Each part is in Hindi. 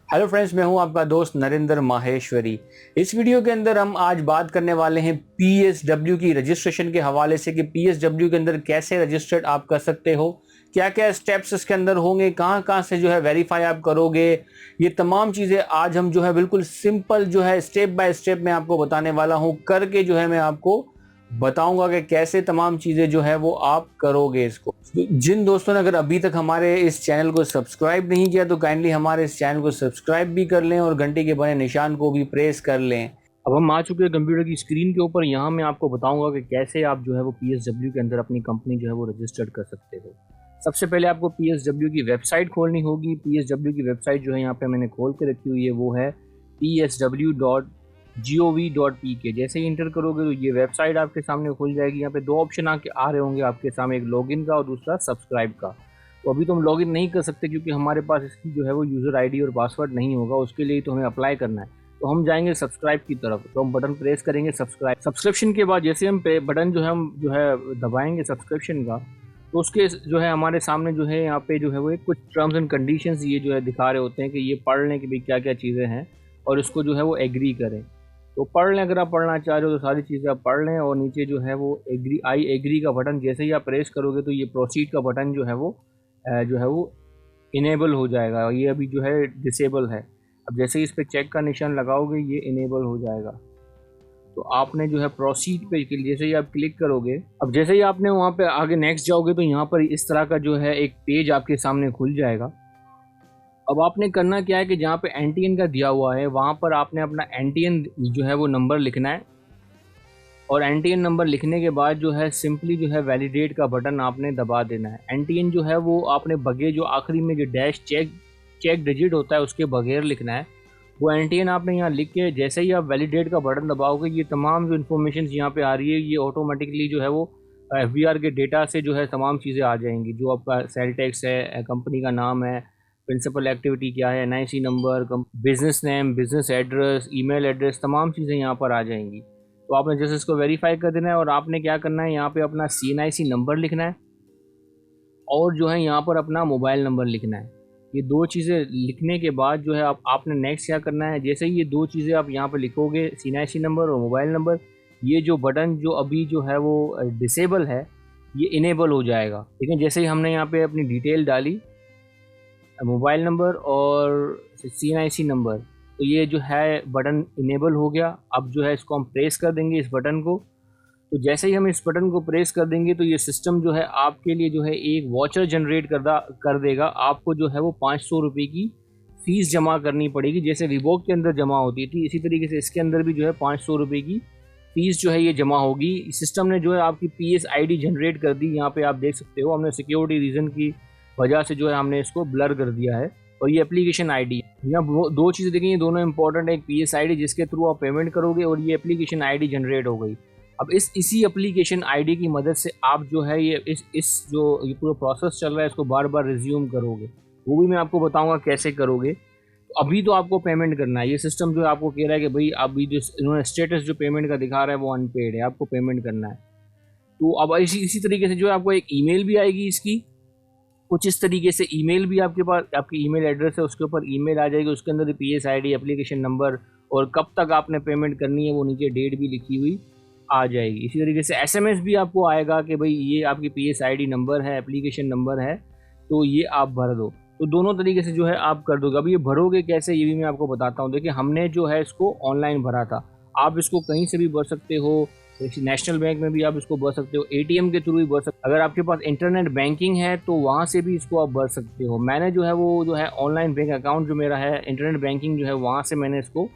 हेलो फ्रेंड्स, मैं हूं आपका दोस्त नरेंद्र माहेश्वरी। इस वीडियो के अंदर हम आज बात करने वाले हैं पीएसडब्ल्यू की रजिस्ट्रेशन के हवाले से कि पीएसडब्ल्यू के अंदर कैसे रजिस्टर्ड आप कर सकते हो, क्या क्या स्टेप्स इसके अंदर होंगे, कहां कहां से वेरीफाई आप करोगे। ये तमाम चीज़ें आज हम बिल्कुल सिंपल स्टेप बाय स्टेप मैं आपको बताने वाला हूँ। करके मैं आपको बताऊंगा कि कैसे तमाम चीज़ें वो आप करोगे इसको। जिन दोस्तों ने अगर अभी तक हमारे इस चैनल को सब्सक्राइब नहीं किया तो काइंडली हमारे इस चैनल को सब्सक्राइब भी कर लें और घंटी के बने निशान को भी प्रेस कर लें। अब हम आ चुके हैं कंप्यूटर की स्क्रीन के ऊपर। यहाँ मैं आपको बताऊंगा कि कैसे आप वो पीएसडब्ल्यू के अंदर अपनी कंपनी वो रजिस्टर्ड कर सकते हो। सबसे पहले आपको पीएसडब्ल्यू की वेबसाइट खोलनी होगी। पीएसडब्ल्यू की वेबसाइट यहाँ पे मैंने खोल के रखी हुई है, वो है psw.gov.pk। जैसे ही इंटर करोगे तो ये वेबसाइट आपके सामने खुल जाएगी। यहाँ पे दो ऑप्शन आ रहे होंगे आपके सामने, एक लॉगिन का और दूसरा सब्सक्राइब का। तो अभी तो हम लॉगिन नहीं कर सकते क्योंकि हमारे पास इसकी वो यूज़र आईडी और पासवर्ड नहीं होगा। उसके लिए तो हमें अप्लाई करना है। तो हम जाएंगे सब्सक्राइब की तरफ, तो हम बटन प्रेस करेंगे सब्सक्रिप्शन के बाद जैसे हम बटन हम दबाएंगे सब्सक्रिप्शन का, तो उसके हमारे सामने यहाँ पे वो कुछ टर्म्स एंड कंडीशंस ये दिखा रहे होते हैं कि ये पढ़ लें कि भाई क्या क्या चीज़ें हैं और इसको वो एग्री करें। तो पढ़ लें, अगर आप पढ़ना चाह रहे हो तो सारी चीज़ें आप पढ़ लें। और नीचे वो आई एग्री का बटन जैसे ही आप प्रेस करोगे तो ये प्रोसीड का बटन वो इनेबल हो जाएगा। और ये अभी डिसेबल है। अब जैसे ही इस पर चेक का निशान लगाओगे ये इनेबल हो जाएगा। तो आपने प्रोसीड पे जैसे ही आप क्लिक करोगे, अब जैसे ही आपने वहाँ पे आगे नेक्स्ट जाओगे तो यहाँ पर इस तरह का एक पेज आपके सामने खुल जाएगा। अब आपने करना क्या है कि जहाँ पे एनटीएन का दिया हुआ है वहाँ पर आपने अपना एनटीएन वो नंबर लिखना है। और एनटीएन नंबर लिखने के बाद सिंपली वैलिडेट का बटन आपने दबा देना है। एनटीएन वो आपने बगैर आखिरी में डैश चेक डिजिट होता है उसके बगैर लिखना है। वो एनटीएन आपने यहाँ लिख के जैसे ही आप वैलिडेट का बटन दबाओगे ये तमाम इन्फॉर्मेशन यहाँ पे आ रही है, ये ऑटोमेटिकली वो एफबीआर के डेटा से तमाम चीज़ें आ जाएंगी। जो आपका सेल टैक्स है, कंपनी का नाम है, प्रिंसिपल एक्टिविटी क्या है, NIC number, business name, business address, email address, तमाम चीज़ें यहाँ पर आ जाएंगी। तो आपने जैसे इसको वेरीफाई कर देना है और आपने क्या करना है, यहाँ पे अपना सीएनआईसी नंबर लिखना है और यहाँ पर अपना मोबाइल नंबर लिखना है। ये दो चीज़ें लिखने के बाद आपने नेक्स्ट क्या करना है, जैसे ही ये दो चीज़ें आप यहाँ पर लिखोगे सीएनआईसी नंबर और मोबाइल नंबर, ये जो बटन अभी वो डिसेबल है ये इनेबल हो जाएगा। ठीक है, जैसे ही हमने यहाँ पे अपनी डिटेल डाली, मोबाइल नंबर और सीएनआईसी नंबर, तो ये बटन इनेबल हो गया। अब इसको हम प्रेस कर देंगे इस बटन को। तो जैसे ही हम इस बटन को प्रेस कर देंगे तो ये सिस्टम आपके लिए एक वॉचर जनरेट कर देगा। आपको वो 500 रुपये की फ़ीस जमा करनी पड़ेगी। जैसे रिबॉक के अंदर जमा होती थी इसी तरीके से इसके अंदर भी 500 रुपये की फ़ीस ये जमा होगी। सिस्टम ने आपकी पीएस आईडी जनरेट कर दी। यहाँ पे आप देख सकते हो हमने सिक्योरिटी रीज़न की वजह से हमने इसको ब्लर कर दिया है। और ये एप्लीकेशन आईडी, यहाँ दो चीज़ें देखेंगे, दोनों इंपॉर्टेंट है। एक पीएस आईडी जिसके थ्रू आप पेमेंट करोगे और ये एप्लीकेशन आईडी जनरेट हो गई। अब इसी एप्लीकेशन आईडी की मदद से आप ये पूरा प्रोसेस चल रहा है इसको बार बार रिज्यूम करोगे। वो भी मैं आपको बताऊंगा कैसे करोगे। तो अभी तो आपको पेमेंट करना है। ये सिस्टम आपको कह रहा है कि भाई अभी इन्होंने स्टेटस पेमेंट का दिखा रहा है वो अनपेड है, आपको पेमेंट करना है। तो अब इसी तरीके से आपको एक ईमेल भी आएगी इसकी, कुछ इस तरीके से ईमेल भी आपके पास, आपकी ईमेल एड्रेस है उसके ऊपर ईमेल आ जाएगी। उसके अंदर पीएस आईडी, एप्लीकेशन नंबर और कब तक आपने पेमेंट करनी है वो नीचे डेट भी लिखी हुई आ जाएगी। इसी तरीके से एसएमएस भी आपको आएगा कि भाई ये आपकी पीएस आईडी नंबर है, एप्लीकेशन नंबर है, तो ये आप भर दो। तो दोनों तरीके से आप कर दोगे। अब ये भरोगे कैसे ये भी मैं आपको बताता हूँ। देखिए हमने इसको ऑनलाइन भरा था, आप इसको कहीं से भी भर सकते हो। नेशनल बैंक में भी आप इसको भर सकते हो, एटीएम के थ्रू भी भर सकते हो। अगर आपके पास इंटरनेट बैंकिंग है तो वहाँ से भी इसको आप भर सकते हो। मैंने वो ऑनलाइन बैंक अकाउंट जो मेरा है, इंटरनेट बैंकिंग वहाँ से मैंने इसको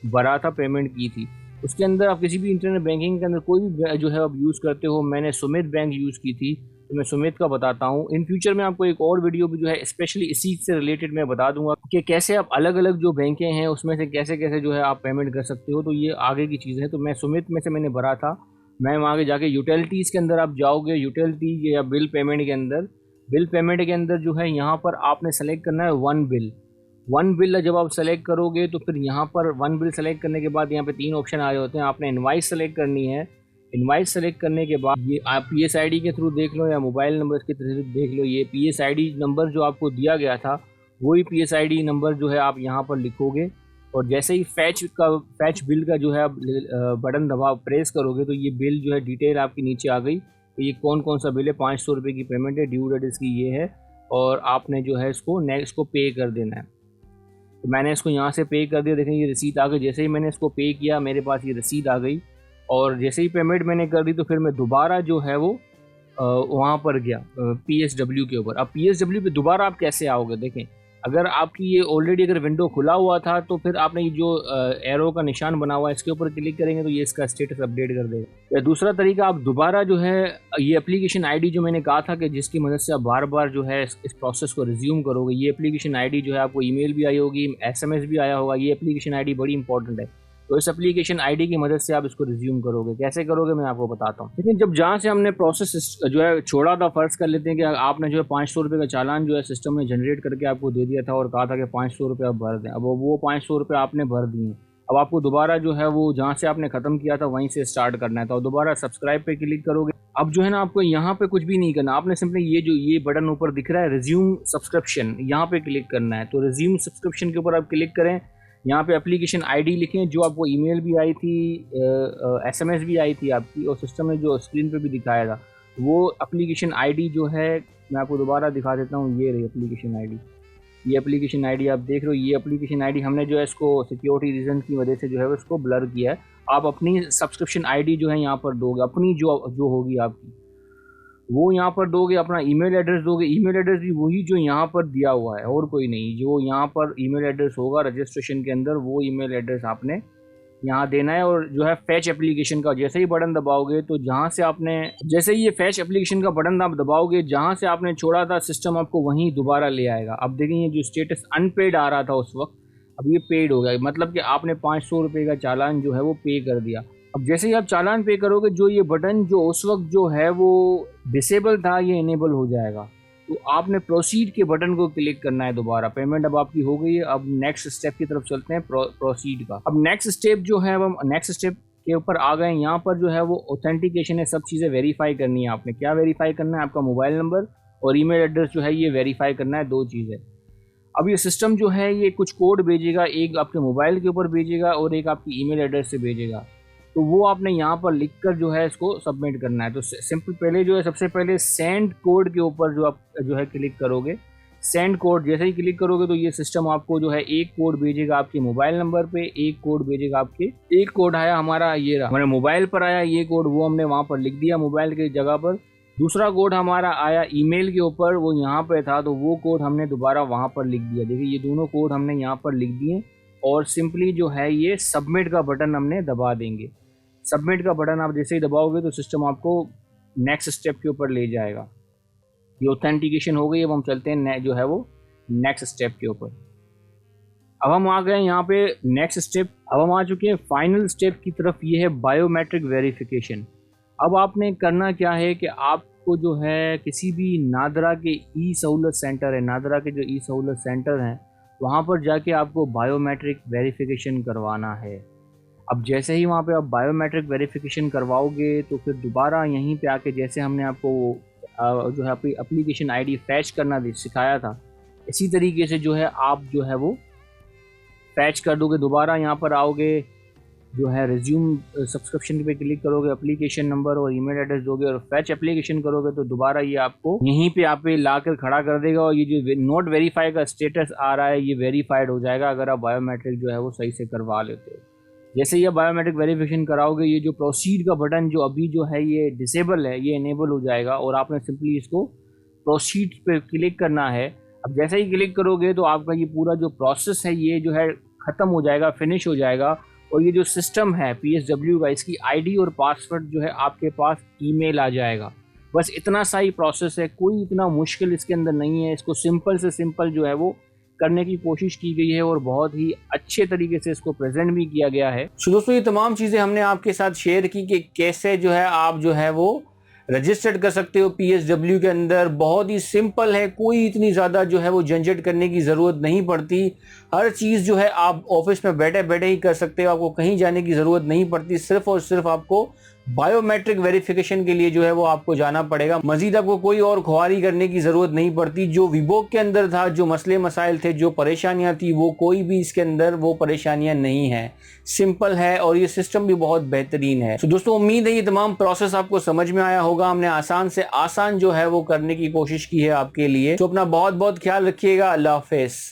भरा था, पेमेंट की थी। उसके अंदर आप किसी भी इंटरनेट बैंकिंग के अंदर कोई भी आप यूज़ करते हो। मैंने सुमित बैंक यूज़ की थी तो मैं सुमित का बताता हूँ। इन फ्यूचर में आपको एक और वीडियो भी स्पेशली इसी से रिलेटेड मैं बता दूंगा कि कैसे आप अलग अलग जो बैंकें हैं उसमें से कैसे कैसे आप पेमेंट कर सकते हो। तो ये आगे की चीज़ है। तो मैं सुमित में से मैंने भरा था। मैं वहाँ आगे जाके यूटिलिटीज़ के अंदर आप जाओगे, यूटिलिटी या बिल पेमेंट के अंदर यहाँ पर आपने सेलेक्ट करना है वन बिल। जब आप सेलेक्ट करोगे तो फिर यहाँ पर वन बिल सेलेक्ट करने के बाद यहाँ पे 3 ऑप्शन आ रहे होते हैं। आपने इनवाइस सेलेक्ट करनी है। इनवाइस सेलेक्ट करने के बाद ये आप पीएस आईडी के थ्रू देख लो या मोबाइल नंबर के थ्रू देख लो। ये पीएस आईडी नंबर जो आपको दिया गया था वही PSID नंबर जो है आप यहाँ पर लिखोगे, और जैसे ही फैच बिल का जो है आप बटन दबा प्रेस करोगे तो ये बिल जो है डिटेल आपकी नीचे आ गई। तो ये कौन कौन सा बिल है, 500 रुपये की पेमेंट है, ड्यू डेट इसकी ये है, और आपने जो है इसको पे कर देना है। तो मैंने इसको यहाँ से पे कर दिया। देखें ये रसीद आ गई। जैसे ही मैंने इसको पे किया मेरे पास ये रसीद आ गई, और जैसे ही पेमेंट मैंने कर दी तो फिर मैं दोबारा जो है वो वहाँ पर गया PSW के ऊपर। अब PSW पे दोबारा आप कैसे आओगे? देखें, अगर आपकी ये ऑलरेडी अगर विंडो खुला हुआ था तो फिर आपने ये जो एरो का निशान बना हुआ है इसके ऊपर क्लिक करेंगे तो ये इसका स्टेटस अपडेट कर देगा। या दूसरा तरीका, आप दोबारा जो है ये एप्लीकेशन आईडी जो मैंने कहा था कि जिसकी मदद से आप बार बार जो है इस प्रोसेस को रिज्यूम करोगे, ये एप्लीकेशन आईडी जो है आपको ईमेल भी आई होगी, SMS भी आया होगा। ये एप्लीकेशन आईडी बड़ी इंपॉर्टेंट है। तो इस एप्लीकेशन आईडी की मदद से आप इसको रिज्यूम करोगे। कैसे करोगे मैं आपको बताता हूँ। लेकिन जब जहाँ से हमने प्रोसेस जो है छोड़ा था, फर्ज कर लेते हैं कि आपने जो है 500 रुपये का चालान जो है सिस्टम ने जनरेट करके आपको दे दिया था और कहा था कि 500 रुपये आप भर दें। अब वो 500 रुपये आपने भर दिए। अब आपको दोबारा जो है वो जहाँ से आपने ख़त्म किया था वहीं से स्टार्ट करना है। तो दोबारा सब्सक्राइब पे क्लिक करोगे। अब जो है ना आपको यहाँ पे कुछ भी नहीं करना, आपने सिंपली ये बटन ऊपर दिख रहा है रिज्यूम सब्सक्रिप्शन, यहाँ पे क्लिक करना है। तो रिज्यूम सब्सक्रिप्शन के ऊपर आप क्लिक करें। यहाँ पे एप्लीकेशन आईडी लिखें जो आपको ईमेल भी आई थी, SMS भी आई थी आपकी, और सिस्टम ने जो स्क्रीन पे भी दिखाया था वो एप्लीकेशन आईडी जो है मैं आपको दोबारा दिखा देता हूँ। ये रही एप्लीकेशन आईडी। ये एप्लीकेशन आईडी आप देख रहे हो। ये एप्लीकेशन आईडी हमने जो है इसको सिक्योरिटी रीज़न की वजह से जो है उसको ब्लर किया है। आप अपनी सब्सक्रिप्शन आईडी जो है यहाँ पर दोगे, अपनी जो होगी आपकी वो यहाँ पर दोगे। अपना ईमेल एड्रेस दोगे। ईमेल एड्रेस भी वही जो यहाँ पर दिया हुआ है और कोई नहीं। जो यहाँ पर ईमेल एड्रेस होगा रजिस्ट्रेशन के अंदर वो ईमेल एड्रेस आपने यहाँ देना है। और जो है फैच एप्लीकेशन का जैसे ही बटन दबाओगे तो जैसे ही ये फैच एप्लीकेशन का बटन आप दबाओगे, जहाँ से आपने छोड़ा था सिस्टम आपको वहीं दोबारा ले आएगा। अब देखेंगे जो स्टेटस अनपेड आ रहा था उस वक्त, अब ये पेड हो गया। मतलब कि आपने 500 रुपये का चालान जो है वो पे कर दिया। अब जैसे ही आप चालान पे करोगे जो ये बटन जो उस वक्त जो है वो डिसेबल था ये इनेबल हो जाएगा। तो आपने प्रोसीड के बटन को क्लिक करना है दोबारा। पेमेंट अब आपकी हो गई है। अब नेक्स्ट स्टेप की तरफ चलते हैं, प्रोसीड का। अब नेक्स्ट स्टेप जो है हम नेक्स्ट स्टेप के ऊपर आ गए। यहाँ पर जो है वो ऑथेंटिकेशन है, सब चीज़ें वेरीफाई करनी है। आपने क्या वेरीफाई करना है? आपका मोबाइल नंबर और ईमेल एड्रेस जो है ये वेरीफाई करना है। 2 चीज़ें। अब ये सिस्टम जो है ये कुछ कोड भेजेगा, एक आपके मोबाइल के ऊपर भेजेगा और एक आपकी ईमेल एड्रेस से भेजेगा। तो वो आपने यहाँ पर लिखकर जो है इसको सबमिट करना है। तो सिंपल पहले जो है सबसे पहले सेंड कोड के ऊपर जो आप जो है क्लिक करोगे। सेंड कोड जैसे ही क्लिक करोगे तो ये सिस्टम आपको जो है एक कोड भेजेगा आपके मोबाइल नंबर पे, एक कोड भेजेगा आपके। एक कोड आया हमारा, ये रहा हमारे मोबाइल पर आया ये कोड, वो हमने वहाँ पर लिख दिया मोबाइल की जगह पर। दूसरा कोड हमारा आया ईमेल के ऊपर, वो यहाँ पे था तो वो कोड हमने दोबारा वहाँ पर लिख दिया। देखिए ये दोनों कोड हमने यहाँ पर लिख दिए और सिंपली जो है ये सबमिट का बटन हमने दबा देंगे। सबमिट का बटन आप जैसे ही दबाओगे तो सिस्टम आपको नेक्स्ट स्टेप के ऊपर ले जाएगा। ये ऑथेंटिकेशन हो गई। अब हम चलते हैं जो है वो नेक्स्ट स्टेप के ऊपर। अब हम आ गए यहाँ पे नेक्स्ट स्टेप। अब हम आ चुके हैं फाइनल स्टेप की तरफ। ये है बायोमेट्रिक वेरिफिकेशन। अब आपने करना क्या है कि आपको जो है किसी भी नादरा के ई सहूलत सेंटर है, नादरा के जो ई सहूलत सेंटर हैं वहाँ पर जाके आपको बायोमेट्रिक वेरिफिकेशन करवाना है। अब जैसे ही वहाँ पे आप बायोमेट्रिक वेरिफिकेशन करवाओगे तो फिर दोबारा यहीं पे आके जैसे हमने आपको जो है अपनी एप्लीकेशन आईडी फैच करना सिखाया था, इसी तरीके से जो है आप जो है वो फैच कर दोगे। दोबारा यहाँ पर आओगे, जो है रिज्यूम सब्सक्रिप्शन पे क्लिक करोगे, एप्लीकेशन नंबर और ईमेल एड्रेस दोगे और फैच एप्लीकेशन करोगे तो दोबारा ये आपको यहीं पे आप लाकर खड़ा कर देगा। और ये जो नोट वेरीफाई का स्टेटस आ रहा है ये वेरीफाइड हो जाएगा अगर आप बायोमेट्रिक जो है वो सही से करवा लेते हो। जैसे ये बायोमेट्रिक वेरिफिकेशन कराओगे ये जो प्रोसीड का बटन जो अभी जो है ये डिसेबल है ये इनेबल हो जाएगा और आपने सिंपली इसको प्रोसीड पे क्लिक करना है। अब जैसे ही क्लिक करोगे तो आपका ये पूरा जो प्रोसेस है ये जो है ख़त्म हो जाएगा, फिनिश हो जाएगा। और ये जो सिस्टम है PSW का, इसकी आईडी और पासवर्ड जो है आपके पास ईमेल आ जाएगा। बस इतना सा ही प्रोसेस है, कोई इतना मुश्किल इसके अंदर नहीं है। इसको सिंपल से सिंपल जो है वो करने की कोशिश की गई है और बहुत ही अच्छे तरीके से इसको प्रेजेंट भी किया गया है। तो दोस्तों ये तमाम चीज़ें हमने आपके साथ शेयर की कि कैसे जो है आप जो है वो रजिस्टर्ड कर सकते हो PSW के अंदर। बहुत ही सिंपल है, कोई इतनी ज़्यादा जो है वो झंझट करने की ज़रूरत नहीं पड़ती। हर चीज़ जो है आप ऑफिस में बैठे बैठे ही कर सकते हो, आपको कहीं जाने की ज़रूरत नहीं पड़ती। सिर्फ और सिर्फ आपको बायोमेट्रिक वेरिफिकेशन के लिए जो है वो आपको जाना पड़ेगा। मजीद आपको कोई और ख्वारी करने की जरूरत नहीं पड़ती। जो वीबोक के अंदर था, जो मसले मसाइल थे, जो परेशानियां थी, वो कोई भी इसके अंदर वो परेशानियां नहीं है। सिंपल है और ये सिस्टम भी बहुत बेहतरीन है। तो दोस्तों उम्मीद है ये तमाम प्रोसेस आपको समझ में आया होगा। हमने आसान से आसान जो है वो करने की कोशिश की है आपके लिए। तो अपना बहुत बहुत ख्याल रखिएगा। अल्लाह हाफिज।